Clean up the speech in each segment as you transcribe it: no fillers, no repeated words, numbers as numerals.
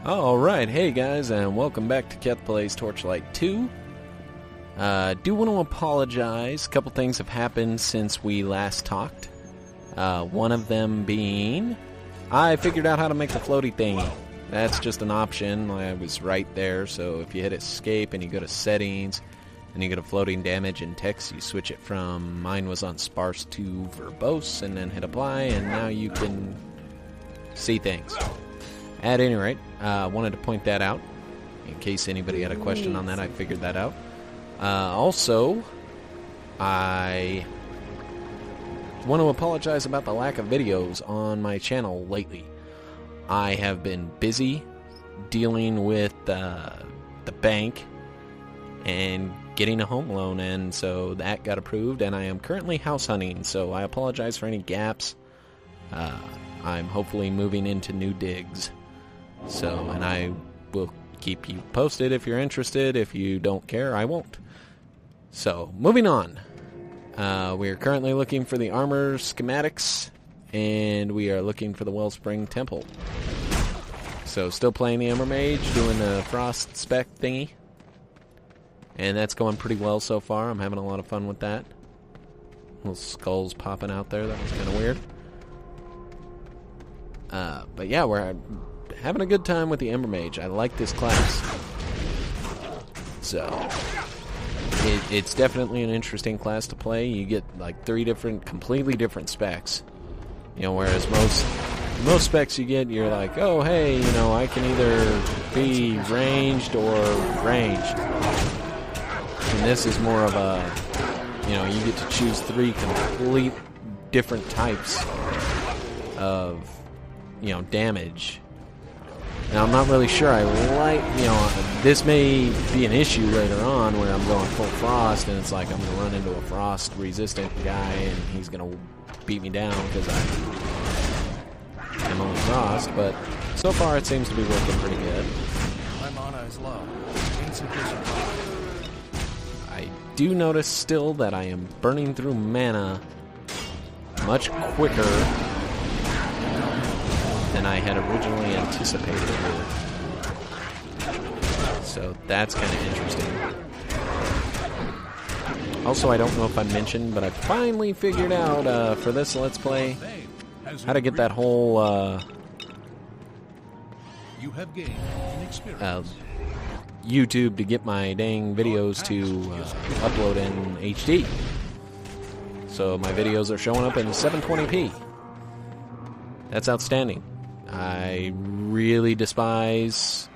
Alright, hey guys, and welcome back to Keth Plays Torchlight 2. Do want to apologize. A couple things have happened since we last talked. One of them being, I figured out how to make the floaty thingy. That's just an option. I was right there, so if you hit escape and you go to settings, and you go to floating damage and text, you switch it from, mine was on sparse to verbose, and then hit apply, and now you can see things. At any rate, wanted to point that out in case anybody had a question on that. I figured that out. Also, I want to apologize about the lack of videos on my channel lately. I have been busy dealing with the bank and getting a home loan, and so that got approved, and I am currently house hunting, so I apologize for any gaps. I'm hopefully moving into new digs. So, and I will keep you posted if you're interested. If you don't care, I won't. So, moving on. We are currently looking for the armor schematics, and we are looking for the Wellspring Temple. So, still playing the Ember Mage, doing the Frost spec thingy. And that's going pretty well so far. I'm having a lot of fun with that. Little skulls popping out there. That was kind of weird. But yeah, we're having a good time with the Ember Mage. I like this class. So, it's definitely an interesting class to play. You get like 3 completely different specs. You know, whereas most specs you get, you're like, oh hey, you know, I can either be ranged or ranged. And this is more of a, you know, you get to choose 3 complete different types of, you know, damage. Now, I'm not really sure I like, you know, this may be an issue later on where I'm going full frost and it's like I'm going to run into a frost resistant guy and he's going to beat me down because I'm on frost, but so far it seems to be working pretty good. My mana is low. Insufficient. I do notice still that I am burning through mana much quicker than I had originally anticipated. So that's kind of interesting. Also, I don't know if I mentioned, but I finally figured out for this Let's Play how to get that whole YouTube to get my dang videos to upload in HD. So my videos are showing up in 720p. That's outstanding. I really despise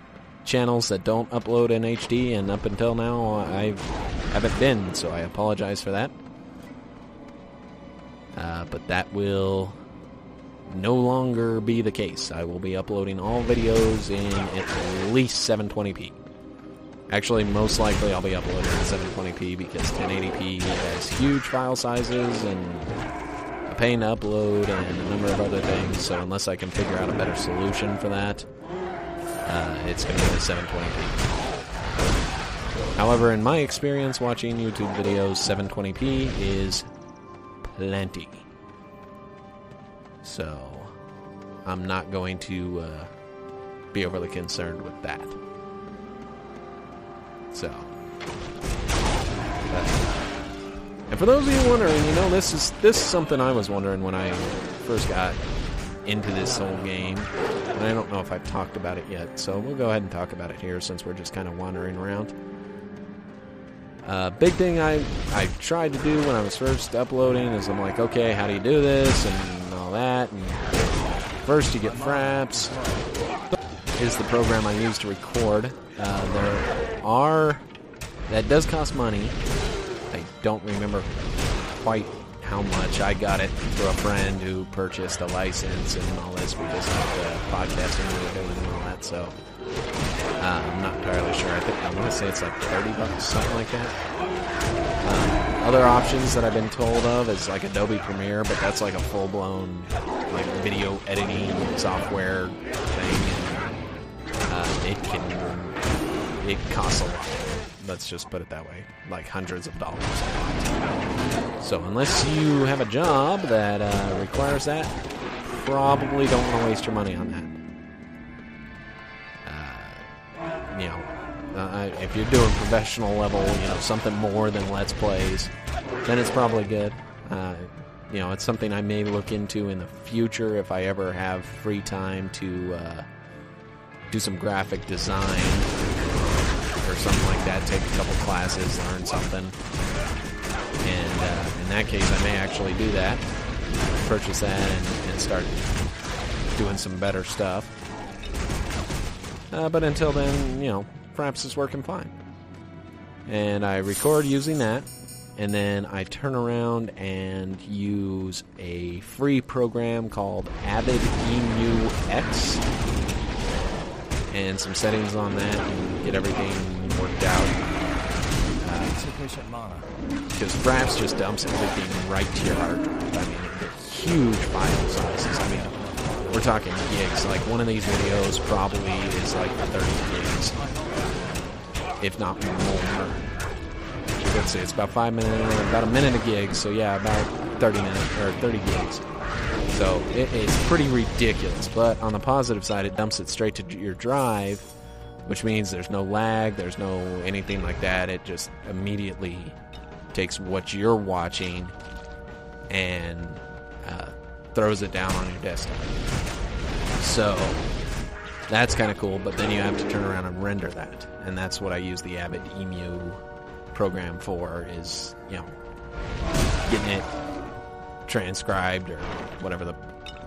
channels that don't upload in HD, and up until now I haven't been, so I apologize for that. But that will no longer be the case. I will be uploading all videos in at least 720p. Actually, most likely I'll be uploading in 720p because 1080p has huge file sizes and a pain to upload and a number of other things, so unless I can figure out a better solution for that, it's going to be the 720p. However, in my experience watching YouTube videos, 720p is plenty. So, I'm not going to be overly concerned with that. So, and for those of you wondering, you know, this is something I was wondering when I first got into this whole game, and I don't know if I've talked about it yet, so we'll go ahead and talk about it here since we're just kind of wandering around. Big thing I tried to do when I was first uploading is I'm like, okay, how do you do this, and all that, and first you get Fraps, is the program I use to record. That does cost money. I don't remember quite how much. I got it through a friend who purchased a license and all this because of the podcasting we were doing and all that, so I'm not entirely sure. I want to say it's like $30, something like that. Other options that I've been told of is like Adobe Premiere, but that's like a full-blown like video editing software thing. It costs a lot. Let's just put it that way, like hundreds of dollars. So unless you have a job that requires that, probably don't want to waste your money on that. you know, if you're doing professional level, you know, something more than Let's Plays, then it's probably good. You know, it's something I may look into in the future if I ever have free time to do some graphic design or something like that, take a couple classes, learn something. And in that case, I may actually do that, purchase that, and start doing some better stuff. But until then, you know, Fraps is working fine. And I record using that, and then I turn around and use a free program called Avid EMU X, and some settings on that, and get everything worked out. Insufficient mana. Because Fraps just dumps everything right to your hard drive. I mean, they're huge file sizes. I mean, we're talking gigs. Like, one of these videos probably is like 30 gigs, if not more. Let's see, it's about about a minute a gig, so yeah, about 30 minutes, or 30 gigs. So it's pretty ridiculous, but on the positive side, it dumps it straight to your drive, which means there's no lag, there's no anything like that. It just immediately takes what you're watching and throws it down on your desktop. So that's kind of cool, but then you have to turn around and render that, and that's what I use the Avid EMU program for, is, you know, getting it transcribed, or whatever the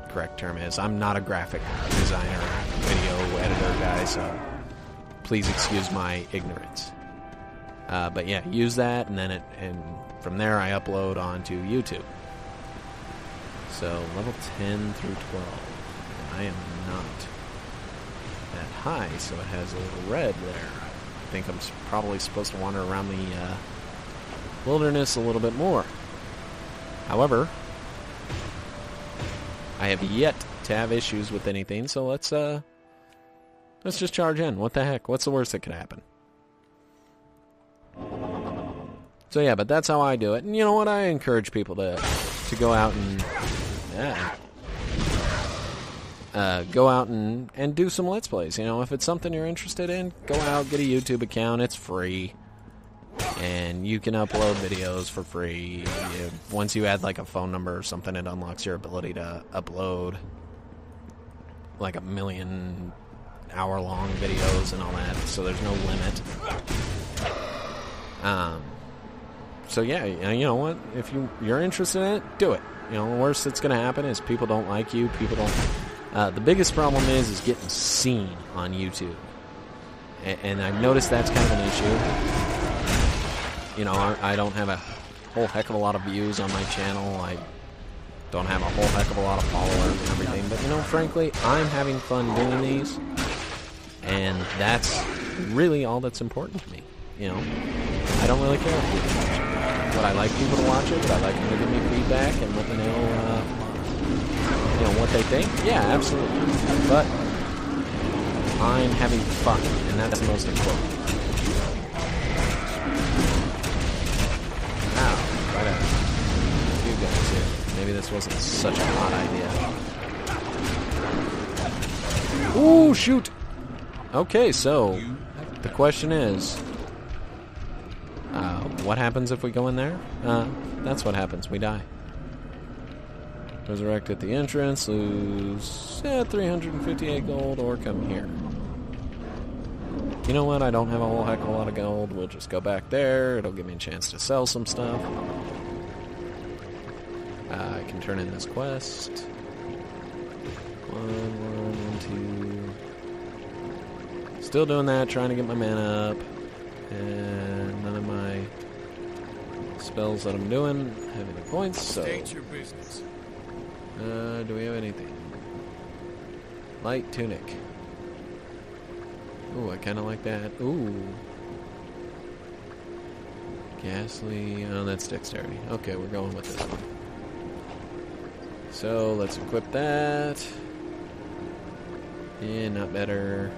correct term is. I'm not a graphic designer, video editor guy, so please excuse my ignorance. But yeah, use that, and then from there I upload onto YouTube. So level 10 through 12. I am not that high, so it has a little red there. I think I'm probably supposed to wander around the wilderness a little bit more. However, I have yet to have issues with anything, so let's just charge in. What the heck? What's the worst that could happen? So yeah, but that's how I do it. And you know what? I encourage people to go out and go out and do some Let's Plays. You know, if it's something you're interested in, go out, get a YouTube account. It's free. And you can upload videos for free. Once you add like a phone number or something, it unlocks your ability to upload like 1 million hour-long videos and all that. So there's no limit. So yeah, you know what? If you're interested in it, do it. You know, the worst that's going to happen is people don't like you. People don't. The biggest problem is getting seen on YouTube, and I've noticed that's kind of an issue. You know, I don't have a whole heck of a lot of views on my channel. I don't have a whole heck of a lot of followers and everything. But you know, frankly, I'm having fun doing these, and that's really all that's important to me. You know, I don't really care if people watch it. Would I like people to watch it? Would I like them to give me feedback and let me know, you know, what they think? Yeah, absolutely. But I'm having fun, and that's the most important. Wow, right at you guys here. Maybe this wasn't such a hot idea. Ooh, shoot! Okay, so the question is, what happens if we go in there? That's what happens. We die. Resurrect at the entrance, lose 358 gold, or come here. You know what? I don't have a whole heck of a lot of gold. We'll just go back there. It'll give me a chance to sell some stuff. I can turn in this quest. 1, 2. Still doing that, trying to get my mana up. And none of my spells that I'm doing have any points, so... State your business. Do we have anything? Light tunic. Ooh, I kind of like that. Ooh. Ghastly... Oh, that's dexterity. Okay, we're going with this one. So, let's equip that. Yeah, not better.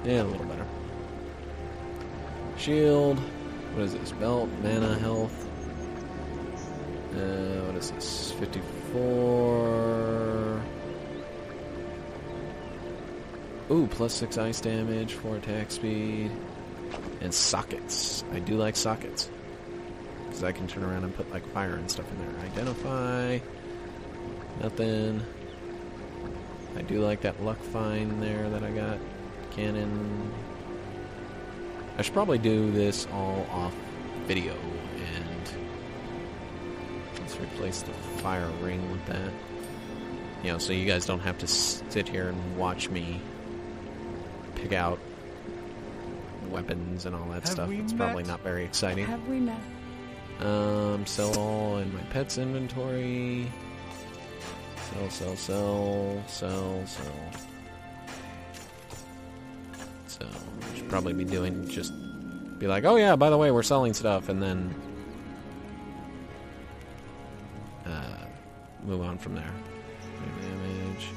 Yeah, a little better. Shield. What is this? Belt, mana, health. What is this? 54. Ooh, +6 ice damage, 4 attack speed. And sockets. I do like sockets. Because I can turn around and put like fire and stuff in there. Identify. Nothing. I do like that luck find there that I got. Cannon. I should probably do this all off video. And let's replace the fire ring with that. You know, so you guys don't have to sit here and watch me pick out weapons and all that stuff. It's probably not very exciting. Have we met? Sell all in my pets inventory. Sell. So, should probably be doing just be like, oh yeah, by the way, we're selling stuff, and then move on from there. Damage.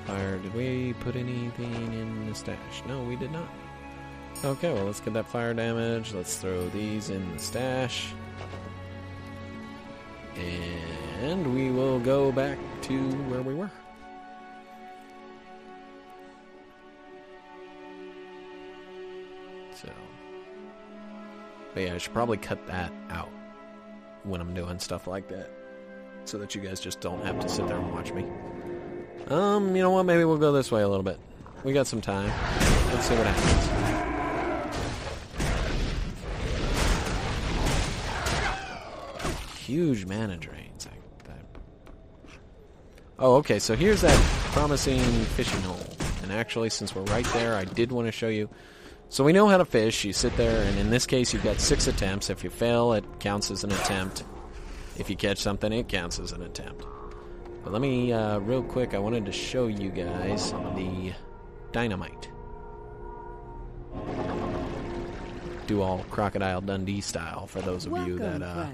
Fire. Did we put anything in the stash? No, we did not. Okay, well, let's get that fire damage. Let's throw these in the stash. And we will go back to where we were. So. But yeah, I should probably cut that out when I'm doing stuff like that. So that you guys just don't have to sit there and watch me. You know what? Maybe we'll go this way a little bit. We got some time. Let's see what happens. Huge mana drains. Oh, okay, so here's that promising fishing hole. And actually, since we're right there, I did want to show you. So we know how to fish. You sit there, and in this case, you've got 6 attempts. If you fail, it counts as an attempt. If you catch something, it counts as an attempt. But let me, real quick, I wanted to show you guys the dynamite. Do all Crocodile Dundee style for those of you that are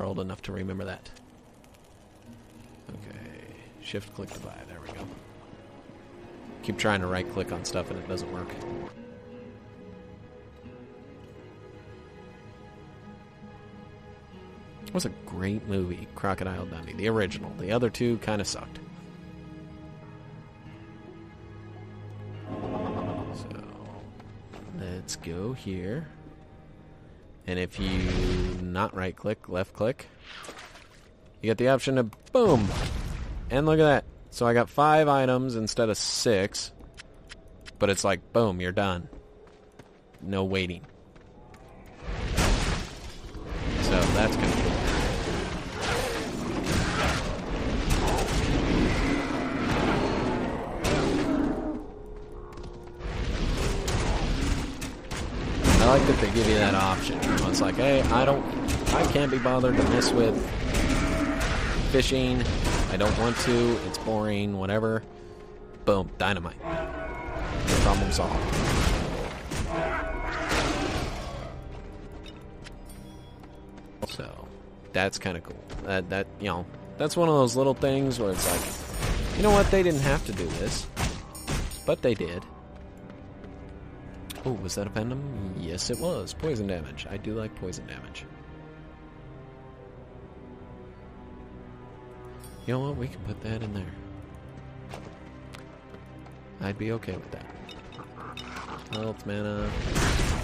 old enough to remember that. Okay, shift click to buy. There we go. Keep trying to right click on stuff and it doesn't work. It was a great movie, Crocodile Dundee, the original. The other two kind of sucked. So, let's go here. And if you not right click, left click, you get the option to boom. And look at that. So I got 5 items instead of 6. But it's like, boom, you're done. No waiting. So that's kind of cool. I like that they give you that option. You know, it's like, hey, I can't be bothered to mess with fishing. I don't want to. It's boring. Whatever. Boom, dynamite. Problem solved. So, that's kind of cool. That you know, that's one of those little things where it's like, you know what? They didn't have to do this, but they did. Oh, was that a venom? Yes, it was. Poison damage. I do like poison damage. You know what? We can put that in there. I'd be okay with that. Health, mana.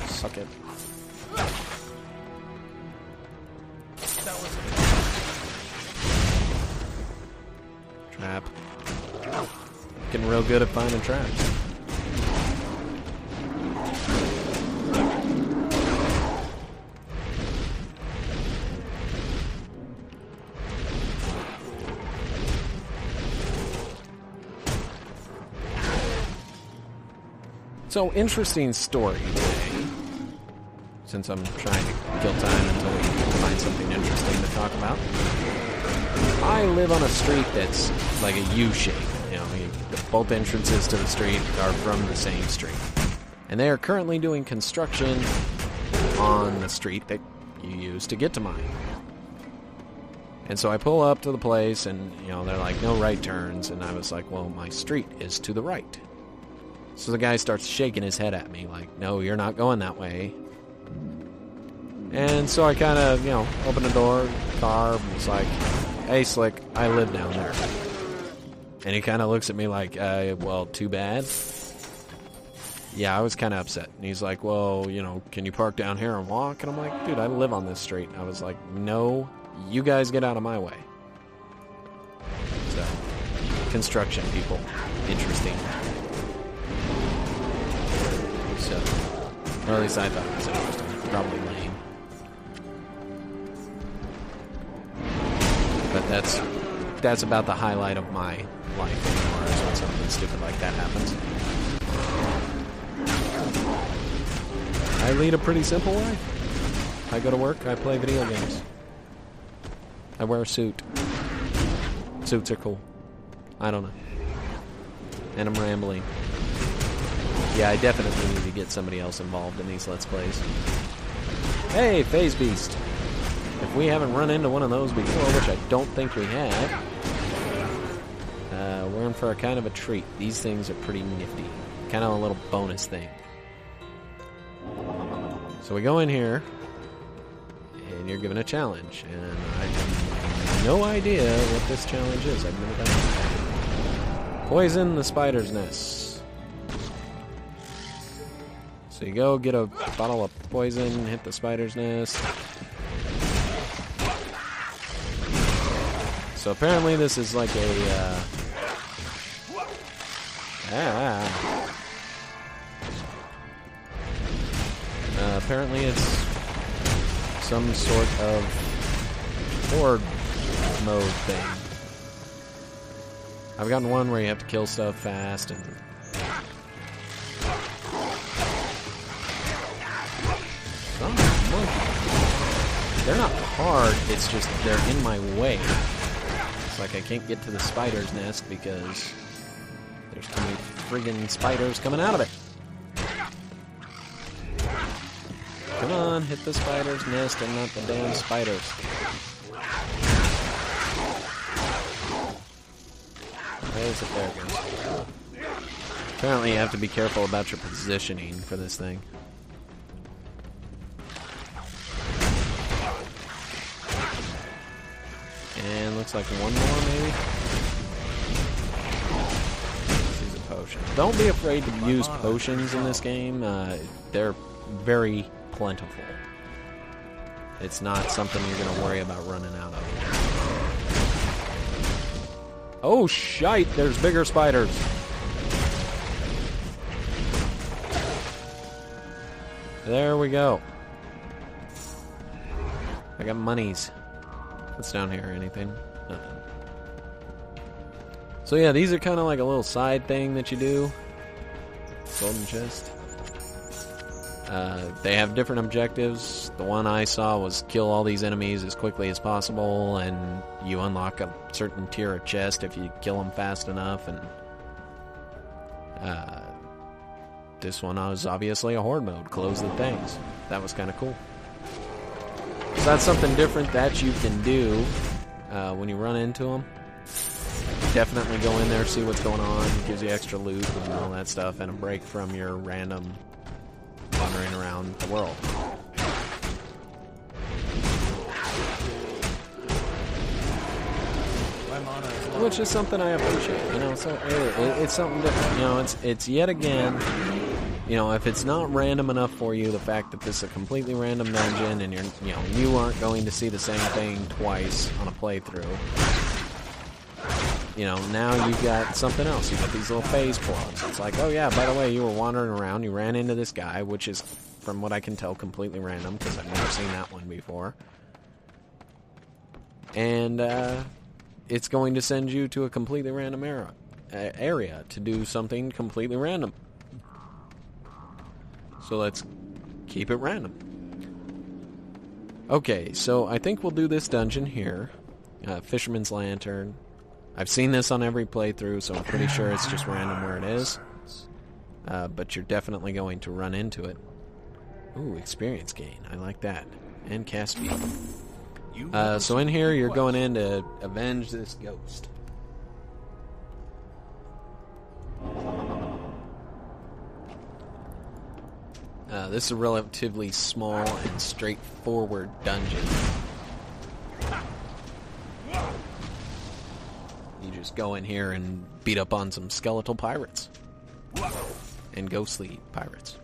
Suck it. Trap. Getting real good at finding traps. So, interesting story today, since I'm trying to kill time until we find something interesting to talk about. I live on a street that's like a U-shape. You know, both entrances to the street are from the same street. And they are currently doing construction on the street that you use to get to mine. And so I pull up to the place and, you know, they're like, no right turns. And I was like, well, my street is to the right. So the guy starts shaking his head at me like, no, you're not going that way. And so I kind of, you know, opened the door, car, was like, hey, Slick, I live down there. And he kind of looks at me like, well, too bad. Yeah, I was kind of upset. And he's like, well, you know, can you park down here and walk? And I'm like, dude, I live on this street. I was like, no, you guys get out of my way. So, construction people. Interesting. So, or at least I thought it was interesting. Probably lame. But that's about the highlight of my life anymore, is when something stupid like that happens. I lead a pretty simple life. I go to work, I play video games. I wear a suit. Suits are cool. I don't know. And I'm rambling. Yeah, I definitely need to get somebody else involved in these Let's Plays. Hey, Phase Beast! If we haven't run into one of those before, which I don't think we have, we're in for a kind of a treat. These things are pretty nifty. Kind of a little bonus thing. So we go in here, and you're given a challenge, and I have no idea what this challenge is. I've never done it. Poison the spider's nest. So you go get a bottle of poison, hit the spider's nest. So apparently this is like a, apparently it's some sort of horde mode thing. I've gotten one where you have to kill stuff fast and... Oh, monkey. They're not hard, it's just they're in my way. It's like I can't get to the spider's nest because there's too many friggin' spiders coming out of it. Come on, hit the spider's nest and not the damn spiders. There's it, there it goes. Apparently you have to be careful about your positioning for this thing. And looks like one more, maybe? Let's use a potion. Don't be afraid to use potions in this game. They're very plentiful. It's not something you're going to worry about running out of. Oh, shite! There's bigger spiders! There we go. I got monies. What's down here? Anything? Nothing. So yeah, these are kind of like a little side thing that you do. Golden chest. They have different objectives. The one I saw was kill all these enemies as quickly as possible, and you unlock a certain tier of chest if you kill them fast enough. And this one was obviously a horde mode. Close the things. That was kind of cool. So that's something different that you can do when you run into them. Definitely go in there, see what's going on. It gives you extra loot and all that stuff, and a break from your random wandering around the world. Which is something I appreciate, you know. So it's something different, you know. It's yet again, you know, if it's not random enough for you, the fact that this is a completely random dungeon and you aren't going to see the same thing twice on a playthrough. You know, now you've got something else. You've got these little phase plots. It's like, oh yeah, by the way, you were wandering around, you ran into this guy, which is, from what I can tell, completely random, because I've never seen that one before. And, it's going to send you to a completely random area to do something completely random. So let's keep it random. Okay, so I think we'll do this dungeon here. Fisherman's Lantern. I've seen this on every playthrough, so I'm pretty sure it's just random where it is. But you're definitely going to run into it. Ooh, experience gain. I like that. And cast speed. So in here, you're going in to avenge this ghost. This is a relatively small and straightforward dungeon. You just go in here and beat up on some skeletal pirates. And ghostly pirates.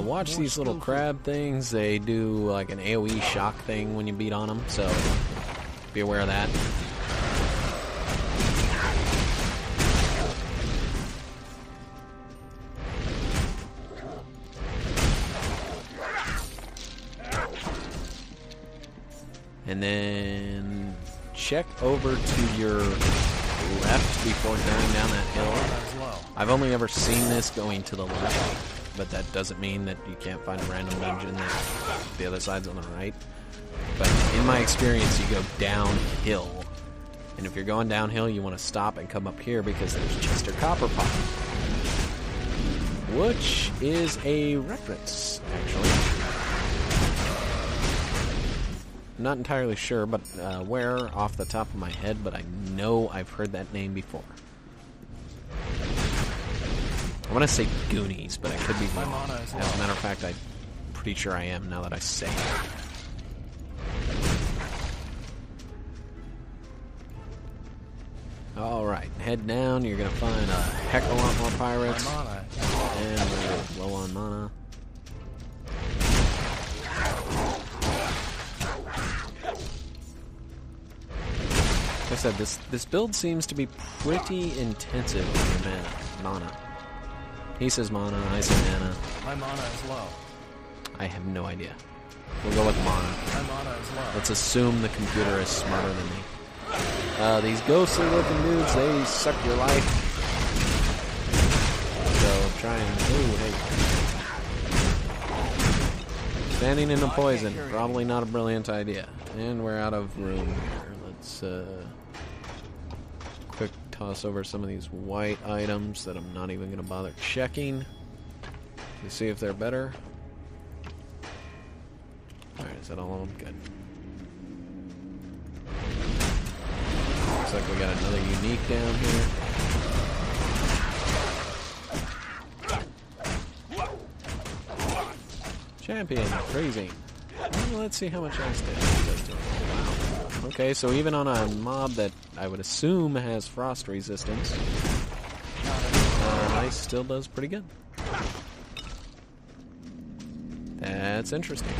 Watch these little crab things. They do like an AoE shock thing when you beat on them, so be aware of that. And then check over to your left before going down that hill. I've only ever seen this going to the left, but that doesn't mean that you can't find a random dungeon that the other side's on the right. But in my experience, you go downhill. And if you're going downhill, you want to stop and come up here because there's Chester Copperpot, which is a reference, actually. I'm not entirely sure, but where off the top of my head, but I know I've heard that name before. I want to say Goonies, but I could be wrong. As a matter of fact, I'm pretty sure I am now that I say it. Alright, head down. You're going to find a heck of a lot more pirates. And we're low on mana. Like I said, this build seems to be pretty intensive on your mana. He says mana, I say mana. My mana is low. I have no idea. We'll go with mana. My mana is low. Let's assume the computer is smarter than me. These ghostly looking dudes, they suck your life. So try and... Ooh, hey. Standing in the poison, probably not a brilliant idea. And we're out of room here. Let's quick toss over some of these white items that I'm not even going to bother checking to see if they're better. Alright, is that all of them? Good. Looks like we got another unique down here. Champion, crazy. Well, let's see how much ice damage he does to him. Wow. Okay, so even on a mob that I would assume has frost resistance, ice still does pretty good. That's interesting.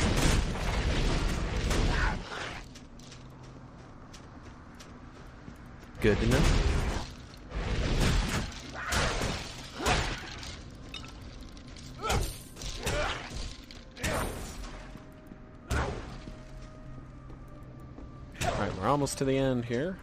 Good to know. Alright, we're almost to the end here.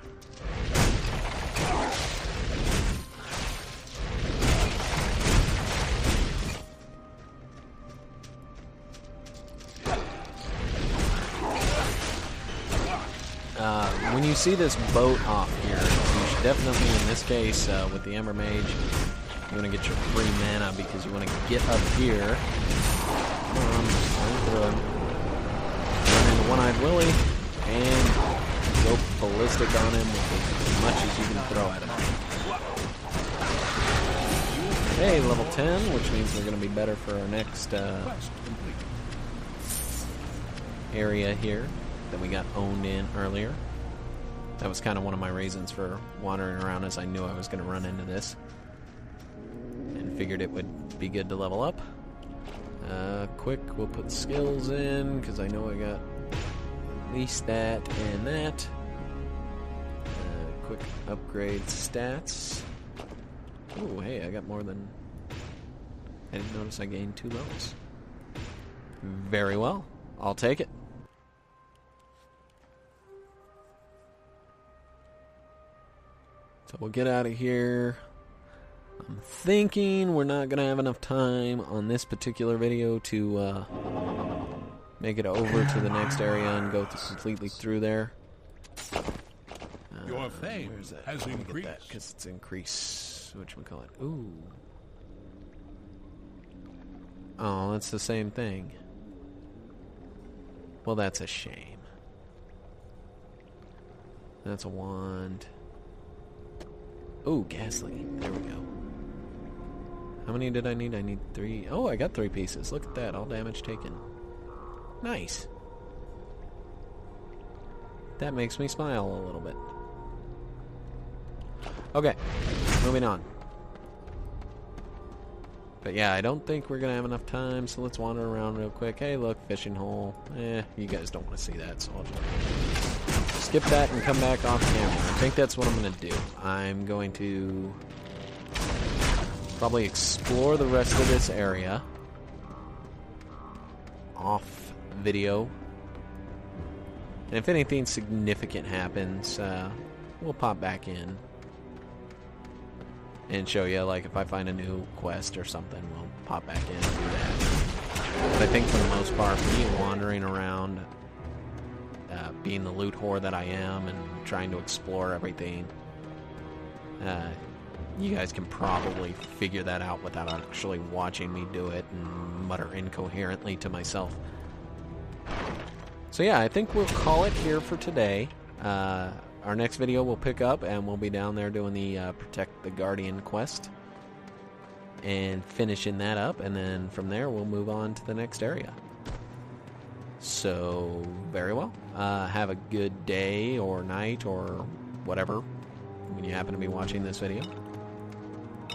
When you see this boat off here, you should definitely, in this case, with the Ember Mage, you want to get your free mana because you want to get up here. Run into One-Eyed Willy and go ballistic on him with as much as you can throw at him. Hey, level 10, which means we're going to be better for our next area here that we got owned in earlier. That was kind of one of my reasons for wandering around, as I knew I was going to run into this. And figured it would be good to level up. Quick, we'll put skills in, because I know I got at least that and that. Quick upgrade stats. Oh, hey, I got more than... I didn't notice I gained 2 levels. Very well. I'll take it. So we'll get out of here. I'm thinking we're not going to have enough time on this particular video to make it over to the next area and go completely through there. Your fame has increased. Because it's increase. Whatchamacallit? Ooh. Oh, that's the same thing. Well, that's a shame. That's a wand. Oh, ghastly. There we go. How many did I need? I need 3. Oh, I got 3 pieces. Look at that. All damage taken. Nice. That makes me smile a little bit. Okay, moving on. But yeah, I don't think we're going to have enough time, so let's wander around real quick. Hey, look, fishing hole. You guys don't want to see that, so I'll just skip that and come back off camera. I think that's what I'm going to do. I'm going to probably explore the rest of this area off video. And if anything significant happens, we'll pop back in and show you, like, if I find a new quest or something, we'll pop back in and do that. But I think for the most part, me wandering around, being the loot whore that I am and trying to explore everything, you guys can probably figure that out without actually watching me do it and mutter incoherently to myself. So yeah, I think we'll call it here for today. Our next video will pick up and we'll be down there doing the Protect the Guardian quest and finishing that up, and then from there we'll move on to the next area. So, very well. Have a good day or night or whatever when you happen to be watching this video.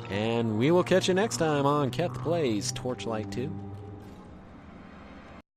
And we will catch you next time on Keth Plays Torchlight 2.